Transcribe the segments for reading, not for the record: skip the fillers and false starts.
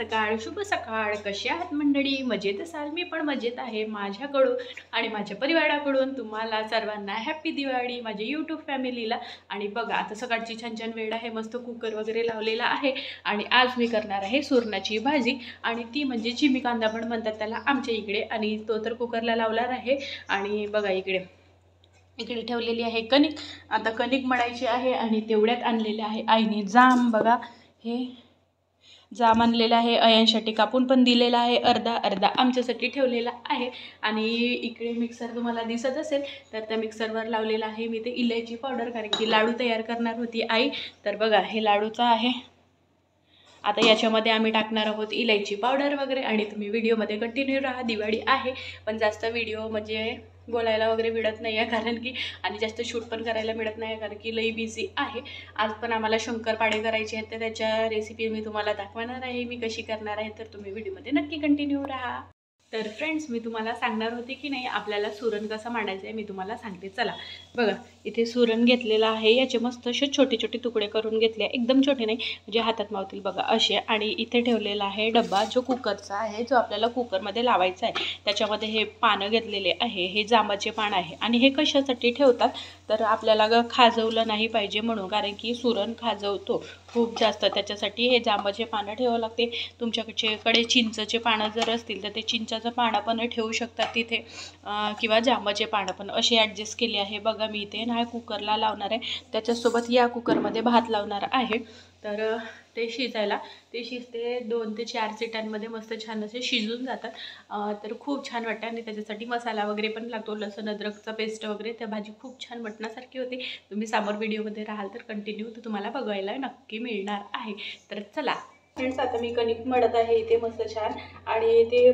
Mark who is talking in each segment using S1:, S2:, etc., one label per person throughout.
S1: सकाळ, शुभ सकाळ. कसे आहात मंडळी? मजेत असाल? मी पण मजेत आहे. माझ्याकडून आणि माझ्या परिवाराकडून तुम्हाला सर्वांना हॅपी दिवाळी, माझ्या यूट्यूब फॅमिलीला. आणि बघा आता सकाळची छान छान वेळ आहे, मस्त कुकर वगैरे लावलेला आहे आणि आज मी करणार आहे सुरणाची भाजी आणि ती म्हणजे चिमी कांदा पण म्हणतात त्याला आमच्या इकडे. आणि तो तर कुकरला लावणार आहे. आणि बघा इकडे ठेवलेली आहे कणिक. आता कणिक मळायची आहे आणि तेवढ्यात आणलेले आहे आईने जाम. बघा हे जाम आणलेलं आहे, अयांसाठी कापून पण दिलेला आहे, अर्धा अर्धा आमच्यासाठी ठेवलेला आहे. आणि इकडे मिक्सर तुम्हाला दिसत असेल तर त्या मिक्सरवर लावलेला आहे मी ते इलायची पावडर, कारण की लाडू तयार करणार होती आई. तर बघा हे लाडूचं आहे. आता याच्यामध्ये आम्ही टाकणार आहोत इलायची पावडर वगैरे आणि तुम्ही व्हिडिओमध्ये कंटिन्यू राहा. दिवाळी आहे पण जास्त व्हिडिओ म्हणजे बोलायला वगैरे मिळत नाही आहे, कारण की आणि जास्त शूट पण करायला मिळत नाही कारण की लई बिझी आहे. आज पण आम्हाला शंकरपाळे करायचे आहेत तर त्याच्या रेसिपी मी तुम्हाला दाखवणार आहे मी कशी करणार आहे, तर तुम्ही व्हिडिओमध्ये नक्की कंटिन्यू राहा. तर फ्रेंड्स मी तुम्हाला सांगणार होते की नाही आपल्याला सुरण कसं मांडायचं आहे, मी तुम्हाला सांगते. चला बघा इथे सुरण घेतलेला आहे, याचे मस्त असे छोटे छोटे तुकडे करून घेतले, एकदम छोटे नाही म्हणजे हातात मावतील बघा असे. आणि इथे ठेवलेला आहे डब्बा जो कुकरचा आहे, जो आपल्याला कुकरमध्ये लावायचा आहे. त्याच्यामध्ये हे पानं घेतलेले आहे, हे जांबाचे पान आहे. आणि हे कशासाठी ठेवतात तर आपल्याला खाजवलं नाही पाहिजे म्हणून, कारण की सुरण खाजवतो खूप जास्त, त्याच्यासाठी हे जांबाचे पानं ठेवावं लागते. तुमच्याकडे चिंचचे पानं जर असतील तर ते चिंचाचं पानं पण ठेवू शकतात तिथे, किंवा जांबाचे पानं पण असे ॲडजस्ट केले आहे. बघा मी इथे हा कुकरला लावणार आहे, त्याच्यासोबत या कुकरमध्ये भात लावणार आहे. तर ते शिजायला ते शिजते 2 ते 4 सिटांमध्ये मस्त छान असे शिजून जातात. तर खूप छान वाटतं. आणि त्याच्यासाठी मसाला वगैरे पण लागतो, लसूण अद्रकचा पेस्ट वगैरे. त्या भाजी खूप छान मटणासारखी होते. तुम्ही समोर व्हिडिओमध्ये राहाल तर कंटिन्यू तर तुम्हाला बघायला नक्की मिळणार आहे. तर चला फ्रेंड्स आता मी कणिक मळत आहे इथे मस्त छान. आणि ते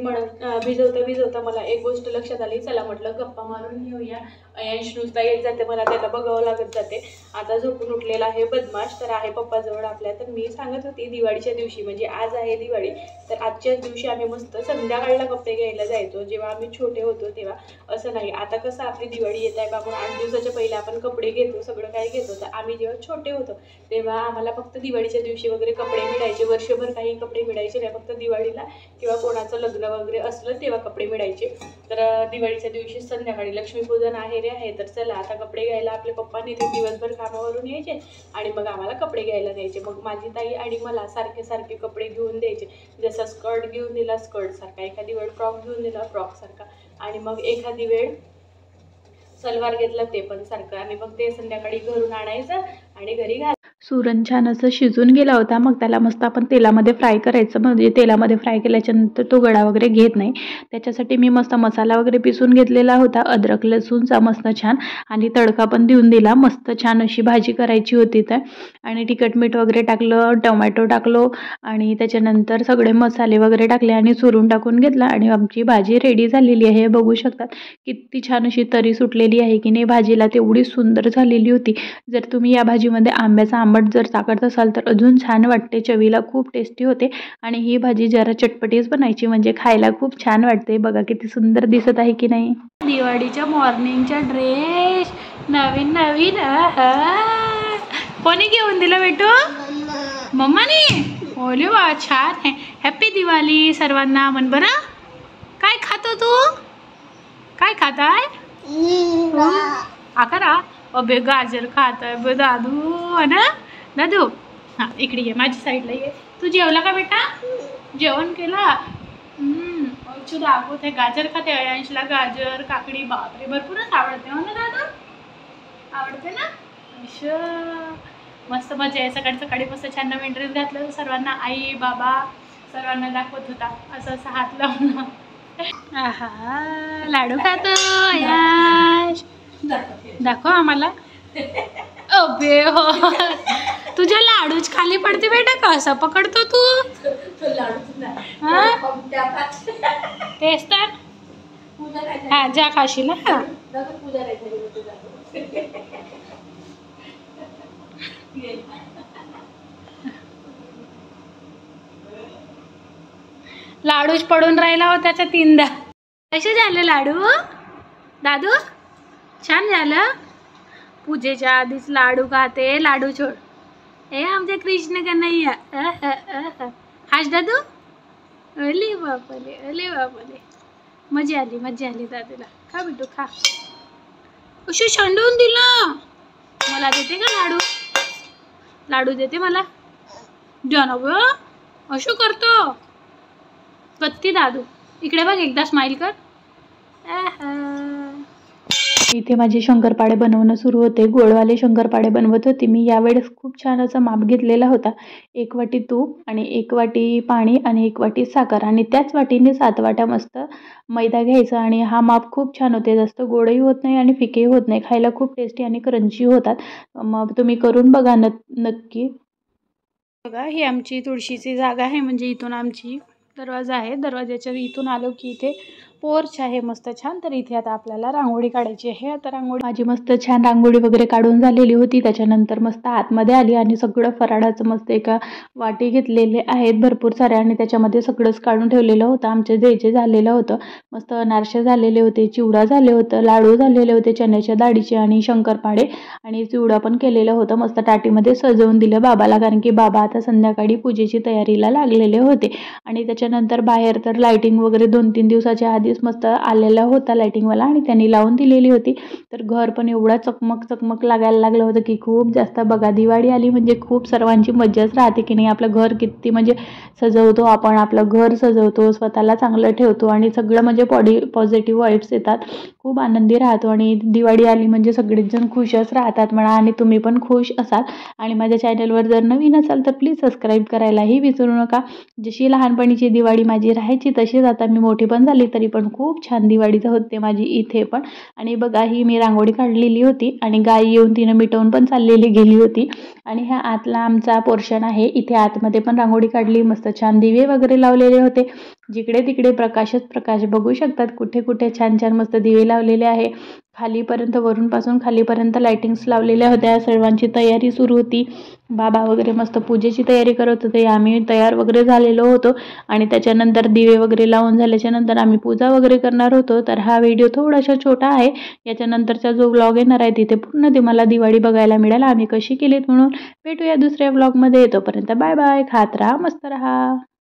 S1: भिजवता मला एक गोष्ट लक्षात आली, चला म्हटलं गप्पा मारून घेऊया. अयांश नुसता येत जाते, मला त्याला बघावं लागत जाते. आता झोपून उठलेला आहे बदमाश, तर आहे पप्पाजवळ आपल्या. तर मी सांगत होती दिवाळीच्या दिवशी म्हणजे आज आहे दिवाळी, तर आजच्याच दिवशी आम्ही मस्त संध्याकाळला कपडे घ्यायला जायचो जेव्हा आम्ही छोटे होतो तेव्हा. असं नाही आता कसं आपली दिवाळी येत आहे बाबा 8 दिवसाच्या पहिले आपण कपडे घेतो, सगळं काय घेतो. तर आम्ही जेव्हा छोटे होतो तेव्हा आम्हाला फक्त दिवाळीच्या दिवशी वगैरे कपडे मिळायचे, वर्षभर काही कपडे मिळायचे नाही, फक्त दिवाळीला किंवा कोणाचं लग्न वगैरे असलं तेव्हा कपडे मिळायचे. तर दिवाळीच्या दिवशी संध्याकाळी लक्ष्मीपूजन आहे तर चला आता कपडे घ्यायला आपले पप्पांनी ते दिवसभर कामावरून यायचे आणि मग आम्हाला कपडे घ्यायला द्यायचे. मग माझी ताई आणि मला सारखे सारखे कपडे घेऊन द्यायचे, जसं स्कर्ट घेऊन दिला स्कर्ट सारखा, एखादी वेळ फ्रॉक घेऊन दिला फ्रॉक सारखा, आणि मग एखादी वेळ सलवार घेतला ते पण सारखं. आणि मग ते संध्याकाळी घरून आणायचं आणि घरी घाल. सुरण छान असं शिजून गेला होता, मग त्याला मस्त आपण तेलामध्ये फ्राय करायचं. म्हणजे तेलामध्ये फ्राय केल्याच्यानंतर तो गळा वगैरे घेत नाही, त्याच्यासाठी मी मस्त मसाला वगैरे पिसून घेतलेला होता, अद्रक लसूणचा मस्त छान. आणि तडका पण देऊन दिला, मस्त छान अशी भाजी करायची होती तर. आणि तिखट मीठ वगैरे टाकलं, टोमॅटो टाकलो आणि त्याच्यानंतर सगळे मसाले वगैरे टाकले आणि सुरून टाकून घेतला आणि आमची भाजी रेडी झालेली आहे. बघू शकतात किती छान अशी तरी सुटलेली आहे की नाही भाजीला, तेवढी सुंदर झालेली होती. जर तुम्ही या भाजीमध्ये आंब्याचा आंबट जर टाकत असाल तर अजून छान वाटते, चवीला खूप टेस्टी होते. आणि ही भाजी जरा चटपटीच बनायची म्हणजे खायला खूप छान वाटते. बघा किती सुंदर दिसत आहे की नाही. दिवाळीच्या मॉर्निंगचा ड्रेस नवीन नवीन कोणी घेऊन दिला बेटू? मम्माने. ओले वा छान आहे. हॅपी दिवाळी सर्वांना म्हण बरं. काय खातो तू? काय खात आहे? आकारा अबे गाजर खात आहे ब दादू ना. दादू हां इकडे ये, माझ्या साईडला ये. तू जेवला का बेटा? जेवण केला? दाखवत आहे गाजर खाते. अयांशला गाजर काकडी बापरे भरपूरच आवडते हो ना दादा? आवडते ना? अच्छा मस्त मजा आहे. सकाळी सकाळी मस्त छान नवीन ड्रेस घातलं, सर्वांना आई बाबा सर्वांना दाखवत होता असं असं हात लावून. आहा लाडू खातो अयांश, दाखव आम्हाला. अबे हो तुझ्या लाडूच खाली पडते बेटा, कसं पकडतो तू? तेच तर हा जा खाशील हा. लाडूच पडून राहिला हो त्याचा 3दा. कसे झाले लाडू दादू? छान झालं. पूजेच्या आधीच लाडू खाते, लाडू छोड. ए आमच्या कृष्ण कन्हैया. हाश दादू अले बापले, अले बापले, मजा आली दादूला. खा बिटू खा. अशी सांडवून दिला. मला देते का लाडू? लाडू देते मला. जानव असं करतो कत्ती दादू. इकडे बघ, एकदा स्माइल कर. इथे माझे शंकरपाळे बनवणं सुरू होते. गोडवाले शंकरपाळे बनवत होते मी. यावेळेस खूप छान असा माप घेतलेला होता. 1 वाटी तूप आणि 1 वाटी पाणी आणि 1 वाटी साखर आणि त्याच वाटीने 7 वाट्या मस्त मैदा घ्यायचा. आणि हा माप खूप छान होते. जास्त गोडही होत नाही आणि फिकेही होत नाही. खायला खूप टेस्टी आणि क्रंची होतात. मग तुम्ही करून बघा नक्की. बघा, ही आमची तुळशीची जागा आहे. म्हणजे इथून आमची दरवाजा आहे. दरवाजाच्या इथून आलो की इथे पोर्च आहे मस्त छान. तर इथे आता आपल्याला रांगोळी काढायची आहे. आता रांगोळी माझी मस्त छान रांगोळी वगैरे काढून झालेली होती. त्याच्यानंतर मस्त आतमध्ये आली आणि सगळं फराळाचं मस्त एका वाटी घेतलेले आहेत भरपूर सारे आणि त्याच्यामध्ये सगळंच काढून ठेवलेलं होतं. आमचे द्यायचे झालेलं होतं. मस्त अनारसे झालेले होते, चिवडा झाले होतं, लाडू झालेले होते चण्याच्या डाळीचे आणि शंकरपाळे आणि चिवडा पण केलेलं होतं. मस्त ताटीमध्ये सजवून दिलं बाबाला, कारण की बाबा आता संध्याकाळी पूजेची तयारीला लागलेले होते. आणि त्याच्यानंतर बाहेर तर लायटिंग वगैरे 2-3 दिवसाच्या आधीच मस्त आलेला होता लायटिंगवाला आणि त्यांनी लावून दिलेली होती. तर घर पण एवढा चकमक लागायला लागलं होतं की खूप जास्त. बघा, दिवाळी आली म्हणजे खूप सर्वांची मज्जाच राहते की नाही. आपलं घर किती म्हणजे सजवतो आपण, आपलं घर सजवतो, स्वतःला चांगलं ठेवतो आणि सगळं म्हणजे पॉझिटिव्ह वाईब्स येतात. खूप आनंदी राहतो आणि दिवाळी आली म्हणजे सगळेच जण खुशच राहतात म्हणा. आणि तुम्ही पण खुश असाल. आणि माझ्या चॅनलवर जर नवीन असाल तर प्लीज सबस्क्राईब करायलाही विसरू नका. जशी लहानपणीची दिवाळी माझी राहायची तशीच आता मी मोठी पण झाली तरी पण खूप छान दिवाळी होते माझी इथे पण. आणि बघा, ही मी रांगोळी काढलेली होती आणि गाय येऊन तिनं मिटवून पण चाललेली गेली होती. आणि हा आतला आमचा पोर्शन आहे. इथे आतमध्ये पण रांगोळी काढली. मस्त छान दिवे वगैरे लावलेले होते. जिकडे तिकडे प्रकाशच प्रकाश. बघू शकतात कुठे कुठे छान छान मस्त दिवे लावलेले आहे. खालीपर्यंत, वरूनपासून खालीपर्यंत लायटिंग्स लावलेल्या होत्या. सर्वांची तयारी सुरू होती. बाबा वगैरे मस्त पूजेची तयारी करत होते. आम्ही तयार वगैरे झालेलो होतो आणि त्याच्यानंतर दिवे वगैरे लावून झाल्याच्या नंतर आम्ही पूजा वगैरे करणार होतो. तर हा व्हिडिओ थोडासा छोटा आहे. याच्यानंतरचा जो व्लॉग येणार आहे तिथे पूर्ण तुम्हाला दिवाळी बघायला मिळेल आम्ही कशी केलीत म्हणून. भेटूया दुसऱ्या व्लॉगमध्ये. तोपर्यंत बाय बाय. खात राहा, मस्त राहा.